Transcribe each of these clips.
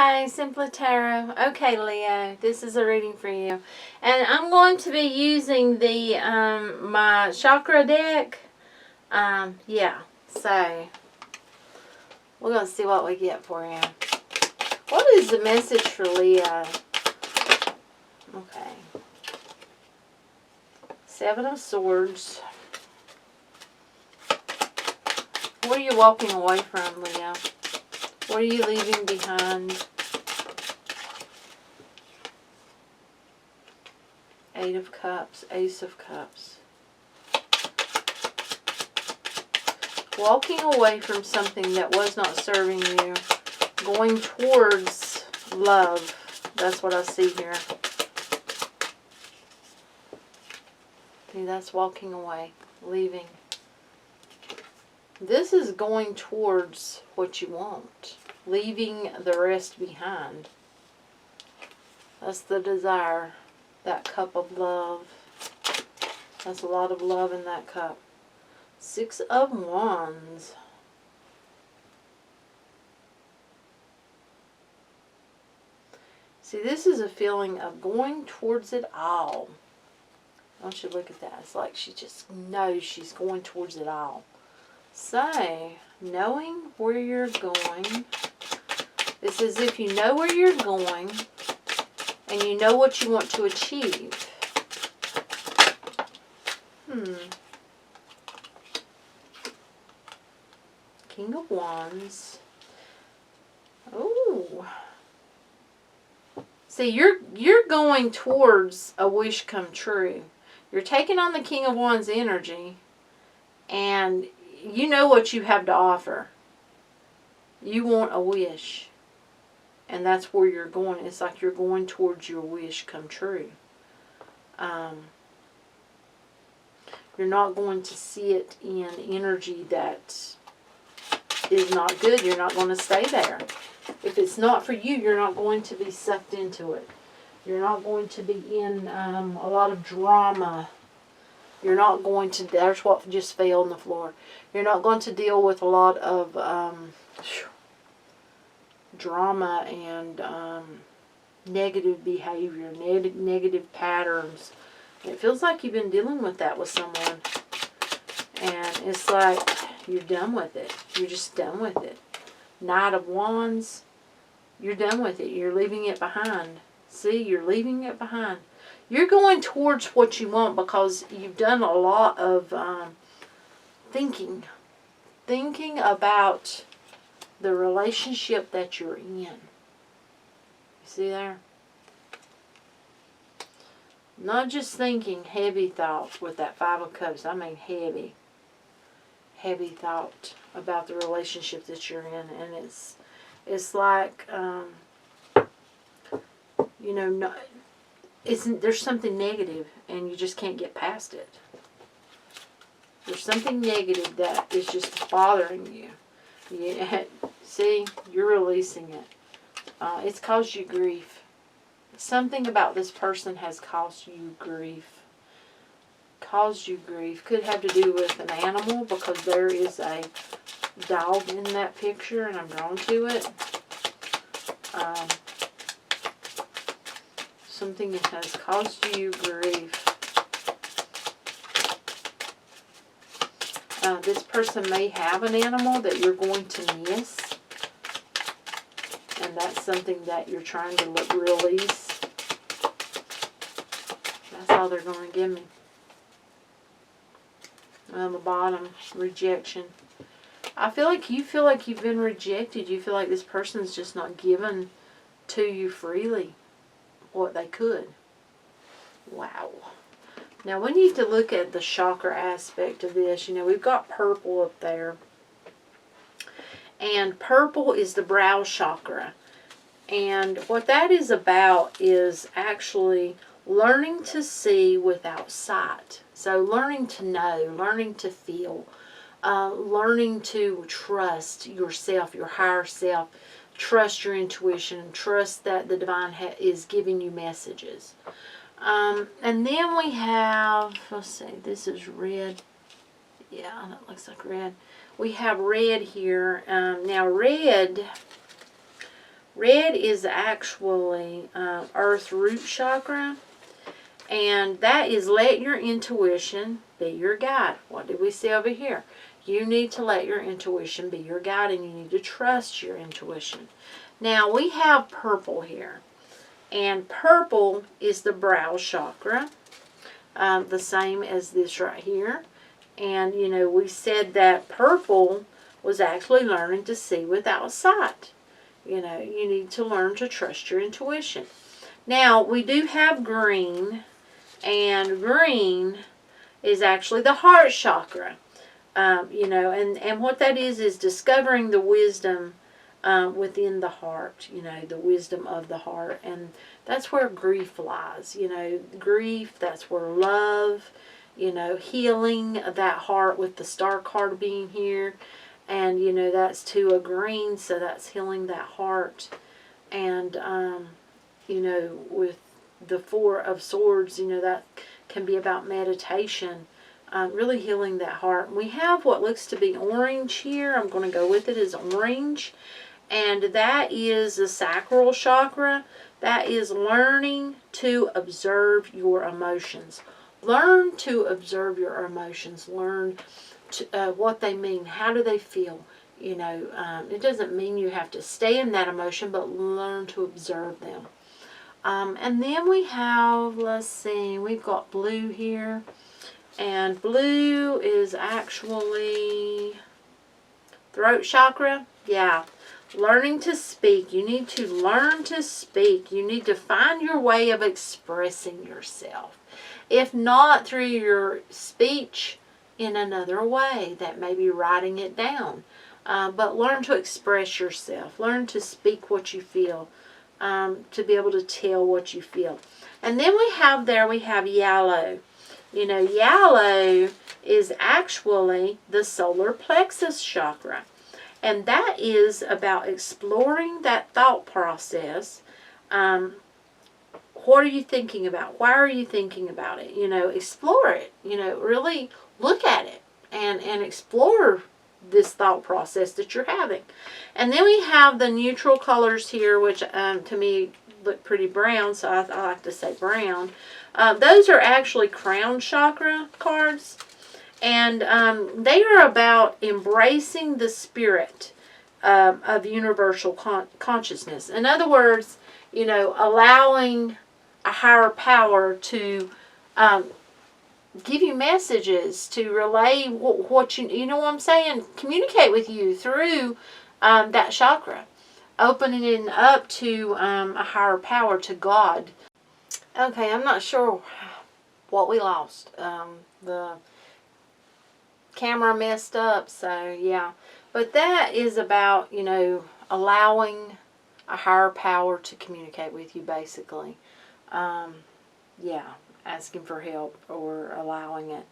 Hi, Simply Tarot. Okay, Leo, this is a reading for you. And I'm going to be using the my chakra deck. Yeah, so we're going to see what we get for you. What is the message for Leo? Okay. Seven of Swords. What are you walking away from, Leo? What are you leaving behind? Eight of Cups, Ace of Cups. Walking away from something that was not serving you. Going towards love. That's what I see here. See, that's walking away. Leaving. This is going towards what you want. Leaving the rest behind. That's the desire. That cup of love. That's a lot of love in that cup. Six of Wands. See, this is a feeling of going towards it all. I want you to look at that. It's like she just knows she's going towards it all. So, knowing where you're going. It's as if you know where you're going and you know what you want to achieve. King of Wands. Ooh. See, you're going towards a wish come true. You're taking on the King of Wands energy and you know what you have to offer. You want a wish. And that's where you're going. It's like you're going towards your wish come true. You're not going to see it in energy that is not good. You're not going to stay there. If it's not for you, you're not going to be sucked into it. You're not going to be in a lot of drama. You're not going to, there's what just fell on the floor. You're not going to deal with a lot of drama and negative behavior, negative patterns. It feels like you've been dealing with that with someone. And it's like you're done with it. You're just done with it. Knight of Wands, you're done with it. You're leaving it behind. See, you're leaving it behind. You're going towards what you want because you've done a lot of thinking. Thinking about the relationship that you're in. You see there? Not just thinking heavy thoughts with that Five of Cups. I mean heavy. Heavy thought about the relationship that you're in. And it's like, you know, there's something negative and you just can't get past it. There's something negative that is just bothering you. See, you're releasing it. It's caused you grief. Something about this person has caused you grief. Caused you grief. Could have to do with an animal because there is a dog in that picture and I'm drawn to it. Something that has caused you grief. This person may have an animal that you're going to miss. And that's something that you're trying to release. That's all they're going to give me. On the bottom, rejection. I feel like you've been rejected. You feel like this person's just not given to you freely what they could. Wow. Now we need to look at the chakra aspect of this. You know, we've got purple up there. And purple is the Brow Chakra. And what that is about is actually learning to see without sight. So learning to know, learning to feel, learning to trust yourself, your higher self, trust your intuition, trust that the divine is giving you messages. And then we have, let's see, this is red. Yeah, that looks like red. We have red here. Now red Red is actually Earth Root Chakra. And that is let your intuition be your guide. What did we see over here? You need to let your intuition be your guide, and you need to trust your intuition. Now, we have purple here. And purple is the Brow Chakra. The same as this right here. And, you know, we said that purple was actually learning to see without sight. You know, you need to learn to trust your intuition. Now, we do have green. And green is actually the heart chakra. You know, and what that is discovering the wisdom within the heart, you know, the wisdom of the heart. And that's where grief lies, you know, grief, that's where love, you know, healing that heart with the star card being here. And, you know, that's to a green, so that's healing that heart. And, you know, with the Four of Swords, you know, that can be about meditation, really healing that heart. And we have what looks to be orange here. I'm going to go with it as orange. And that is the sacral chakra. That is learning to observe your emotions. Learn to observe your emotions. Learn to, what they mean. How do they feel? You know, it doesn't mean you have to stay in that emotion, but learn to observe them. And then we have, let's see, we've got blue here. And blue is actually throat chakra. Yeah, learning to speak. You need to learn to speak. You need to find your way of expressing yourself. If not through your speech, in another way. That may be writing it down. But learn to express yourself. Learn to speak what you feel. To be able to tell what you feel. And then we have yellow. You know, yellow is actually the solar plexus chakra. And that is about exploring that thought process. What are you thinking about? Why are you thinking about it? You know, explore it. You know, really look at it and explore this thought process that you're having. And then we have the neutral colors here, which to me look pretty brown, so I like to say brown. Those are actually crown chakra cards, and they are about embracing the spirit of universal consciousness. In other words, you know, allowing a higher power to give you messages, to relay what you know what I'm saying, communicate with you through that chakra, opening it up to a higher power, to God. Okay, I'm not sure what we lost. The camera messed up, so yeah. But that is about, you know, allowing a higher power to communicate with you, basically. Yeah, asking for help or allowing it,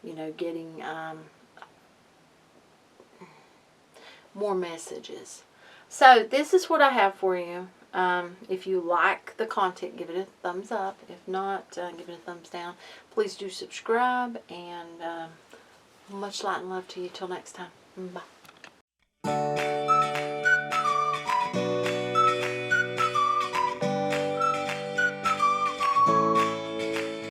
you know, getting more messages. So this is what I have for you. If you like the content, give it a thumbs up. If not, give it a thumbs down. Please do subscribe, and much light and love to you. Till next time. Bye.